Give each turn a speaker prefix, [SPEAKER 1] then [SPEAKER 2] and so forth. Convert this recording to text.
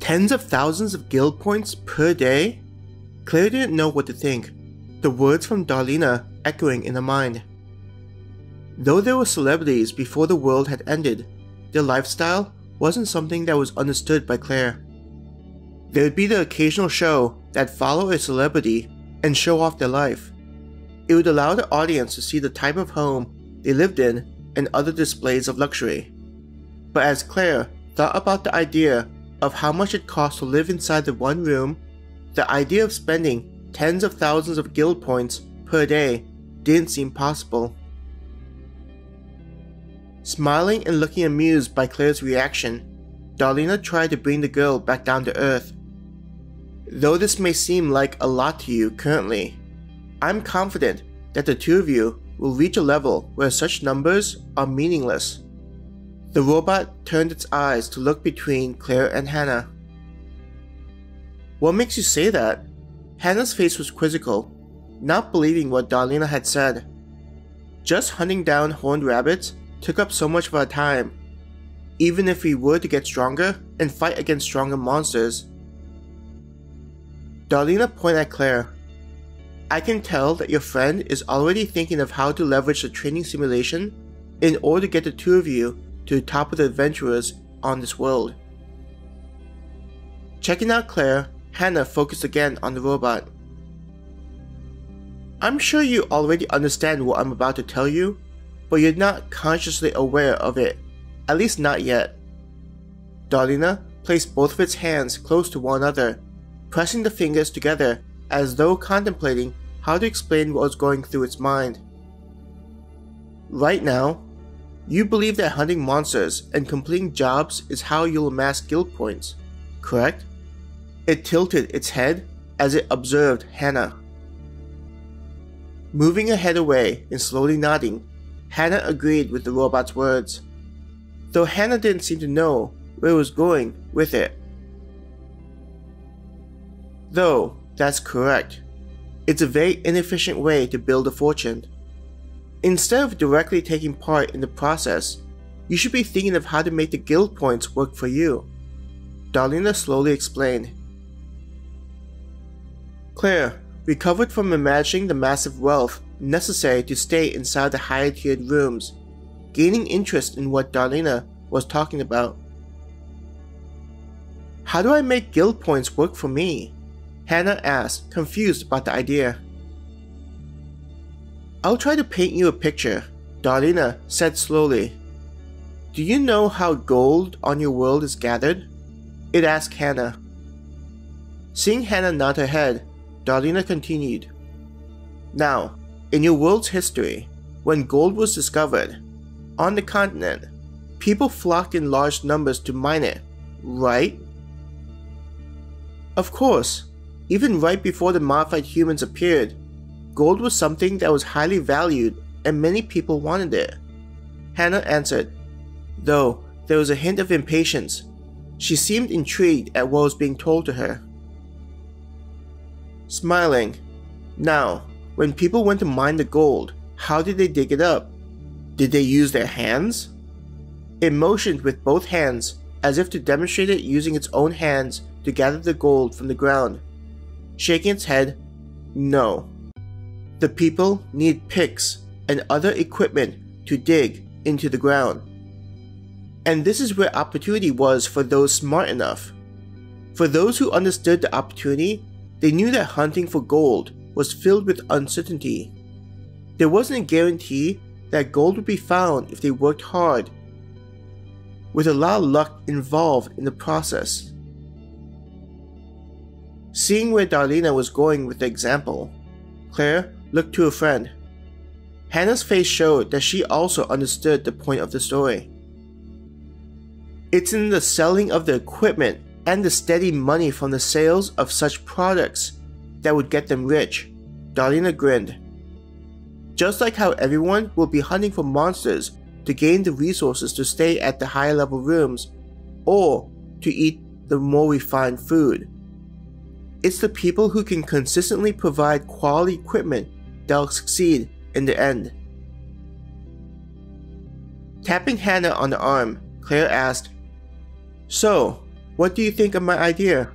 [SPEAKER 1] Tens of thousands of guild points per day? Claire didn't know what to think, the words from Darlena echoing in her mind. Though there were celebrities before the world had ended, their lifestyle wasn't something that was understood by Claire. There would be the occasional show that followed a celebrity and show off their life. It would allow the audience to see the type of home they lived in and other displays of luxury. But as Claire thought about the idea of how much it cost to live inside the one room, the idea of spending tens of thousands of guild points per day didn't seem possible. Smiling and looking amused by Claire's reaction, Darlena tried to bring the girl back down to earth. Though this may seem like a lot to you currently, I'm confident that the two of you will reach a level where such numbers are meaningless. The robot turned its eyes to look between Claire and Hannah. What makes you say that? Hannah's face was quizzical, not believing what Darlena had said. Just hunting down horned rabbits took up so much of our time, even if we were to get stronger and fight against stronger monsters. Darlena pointed at Claire. I can tell that your friend is already thinking of how to leverage the training simulation in order to get the two of you to the top of the adventurers on this world. Checking out Claire, Hannah focused again on the robot. I'm sure you already understand what I'm about to tell you, but you're not consciously aware of it, at least not yet. Darlena placed both of its hands close to one another, pressing the fingers together as though contemplating how to explain what was going through its mind. Right now, you believe that hunting monsters and completing jobs is how you'll amass guild points, correct? It tilted its head as it observed Hannah. Moving her head away and slowly nodding, Hannah agreed with the robot's words, though Hannah didn't seem to know where it was going with it. Though that's correct, it's a very inefficient way to build a fortune. Instead of directly taking part in the process, you should be thinking of how to make the guild points work for you, Darlena slowly explained. Claire recovered from imagining the massive wealth necessary to stay inside the higher tiered rooms, gaining interest in what Darlena was talking about. How do I make guild points work for me? Hannah asked, confused about the idea. I'll try to paint you a picture, Darlena said slowly. Do you know how gold on your world is gathered? It asked Hannah. Seeing Hannah nod her head, Darlena continued. Now, in your world's history, when gold was discovered, on the continent, people flocked in large numbers to mine it, right? Of course, even right before the modified humans appeared, gold was something that was highly valued and many people wanted it. Hannah answered, though there was a hint of impatience. She seemed intrigued at what was being told to her. Smiling, now, when people went to mine the gold, how did they dig it up? Did they use their hands? It motioned with both hands as if to demonstrate it using its own hands to gather the gold from the ground. Shaking its head, no. The people need picks and other equipment to dig into the ground. And this is where opportunity was for those smart enough. For those who understood the opportunity, they knew that hunting for gold was filled with uncertainty. There wasn't a guarantee that gold would be found if they worked hard, with a lot of luck involved in the process. Seeing where Darlena was going with the example, Claire looked to her friend. Hannah's face showed that she also understood the point of the story. It's in the selling of the equipment and the steady money from the sales of such products that would get them rich, Darlena grinned. Just like how everyone will be hunting for monsters to gain the resources to stay at the higher level rooms or to eat the more refined food. It's the people who can consistently provide quality equipment that will succeed in the end. Tapping Hannah on the arm, Claire asked, So, What do you think of my idea?